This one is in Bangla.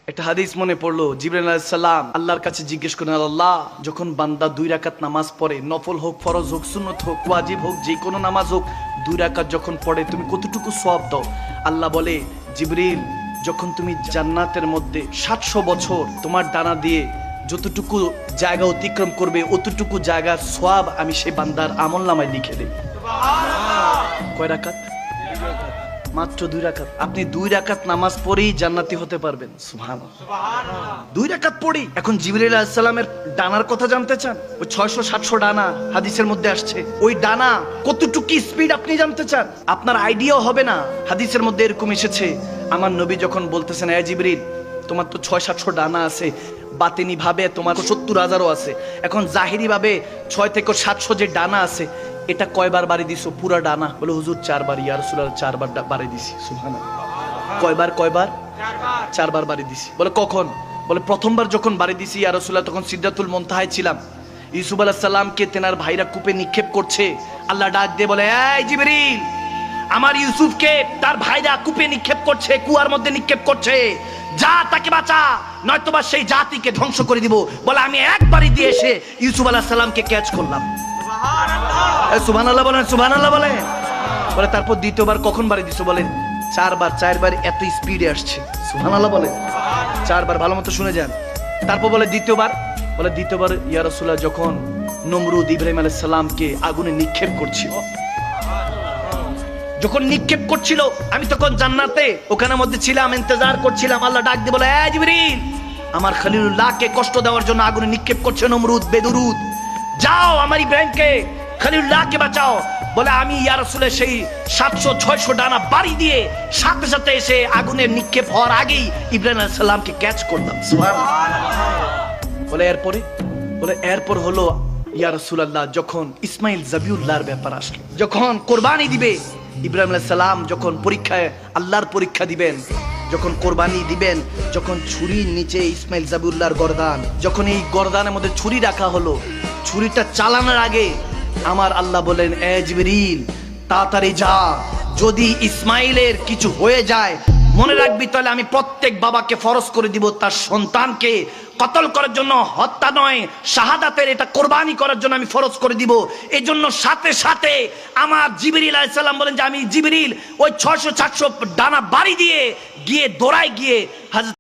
একটা হাদিস মনে পড়লো, জিবরাইল আলাইহিস সালাম আল্লাহর কাছে জিজ্ঞেস করেন, আল্লাহ যখন বান্দা 2 রাকাত নামাজ পড়ে, নফল হোক, ফরজ হোক, সুন্নত হোক, ওয়াজিব হোক, যে কোনো নামাজ হোক, 2 রাকাত যখন পড়ে তুমি কতটুকু সওয়াব দাও? আল্লাহ বলে, জিবরিল যখন তুমি জান্নাতের মধ্যে 700 বছর তোমার ডানা দিয়ে যতটুকু জায়গা অতিক্রম করবে, অতটুকু জায়গার সওয়াব আমি সেই বান্দার আমলনামায় লিখে দেই। কয় রাকাত? মাত্র 2 রাকাত। আপনি 2 রাকাত নামাজ পড়েই জান্নাতি হতে পারবেন। সুবহানাল্লাহ। 2 রাকাত পড়ি। এখন জিবরাইল আলাইহিস সালামের ডানার কথা জানতে চান? ওই 600-700 ডানা হাদিসের মধ্যে আসছে, ওই ডানা কতটুকু স্পিড আপনি জানতে চান? আপনার আইডিয়াও হবে না। হাদিসের মধ্যে এরকম এসেছে, আমার নবী যখন বলতেছেন, এ জিবরিল তোমার তো 600-700 ডানা আছে, বাতিনি ভাবে তোমার 70,000ও আছে, এখন জাহিরি ভাবে 6 থেকে 700 যে ডানা আছে, এটা কয়বার বাড়ি দিছো? পুরা ডানা? বলে হুজুর 4 বার। ইয়া রাসূলুল্লাহ 4 বার বাড়ি দিছি। সুবহানাল্লাহ। কয়বার? 4 বার বাড়ি দিছি। বলে কখন? বলে প্রথমবার যখন বাড়ি দিছি ইয়া রাসূলুল্লাহ তখন সিদরাতুল মুনতাহায় ছিলাম, ইউসুফ আলাইহিস সালামকে তেনার ভাইরা কূপে নিক্ষেপ করছে, আল্লাহ ডাক দিয়ে বলে, এই জিবরিল আমার ইউসুফকে তার ভাইরা কূপে নিক্ষেপ করছে, কুয়ার মধ্যে নিক্ষেপ করছে, যা তাকে বাঁচা, নয়তোবা সেই জাতিকে ধ্বংস করে দিব। বলে আমি একবারই দিয়ে এসে ইউসুফ আলাইহিস সালামকে ক্যাচ করলাম। সুবহানাল্লাহ বলেন, সুবহানাল্লাহ বলেন। বলে তারপর দ্বিতীয়বার কখন বাড়ি দিছো? বলেন 4 বার। 4 বার এত স্পিডে আসছে। সুবহানাল্লাহ বলেন। 4 বার, ভালো মতো শুনে যান। তারপর বলে দ্বিতীয়বার? বলে দ্বিতীয়বার ইয়া রাসূলুল্লাহ যখন নমরুদ ইব্রাহিম আলাইহিস সালামকে আগুনে নিক্ষেপ করছিল, যখন নিক্ষেপ করছিল আমি তখন জান্নাতে ওখানে মধ্যে ছিলাম, ইন্তজার করছিলাম। আল্লাহ ডাক দিয়ে বলে, এই জিবরিল আমার খলিলুল্লাহকে কষ্ট দেওয়ার জন্য আগুনে নিক্ষেপ করছে নমরুদ বেদুরুদ, যাও আমার ইব্রাহিমকে খলিলুল্লাহকে বাঁচাও। বলে আমি ইয়া রাসূলের সেই 700-600 ডানা বাড়ি দিয়ে সাথে সাথে এসে আগুনের নিক্ষেপ হওয়ার আগেই ইব্রাহিম আলাইহিস সালামকে ক্যাচ করলাম। সুবহানাল্লাহ। বলে এরপরে? বলে এরপর হলো ইয়া রাসূলুল্লাহ যখন ইসমাইল জাবিউল্লাহর ব্যাপার আসলো, যখন কোরবানি দিবে, ইব্রাহিম আলাইহিস সালাম যখন পরীক্ষায় আল্লাহর পরীক্ষা দিবেন, যখন কোরবানি দিবেন, যখন ছুরির নিচে ইসমাইল জাবিউল্লাহর গর্দান, যখন এই গর্দানের মধ্যে ছুরি রাখা হলো, ছুরিটা চালানোর আগে আমার আল্লাহ বলেন, এ জিবরিল তাড়াতাড়ি যা, যদি ইসমাইলের কিছু হয়ে যায় মনে রাখবি তাহলে আমি প্রত্যেক বাবাকে ফরজ করে দিব তার সন্তানকে কতল করার জন্য, হত্যা নয় শাহাদাতের, এটা কোরবানি করার জন্য আমি ফরজ করে দিব। এই জন্য সাথে সাথে আমার জিবরিল আলাইহিস সালাম বলেন যে আমি জিবরিল ওই 600-700 ডানা বাড়ি দিয়ে গিয়ে দৌড়ায় গিয়ে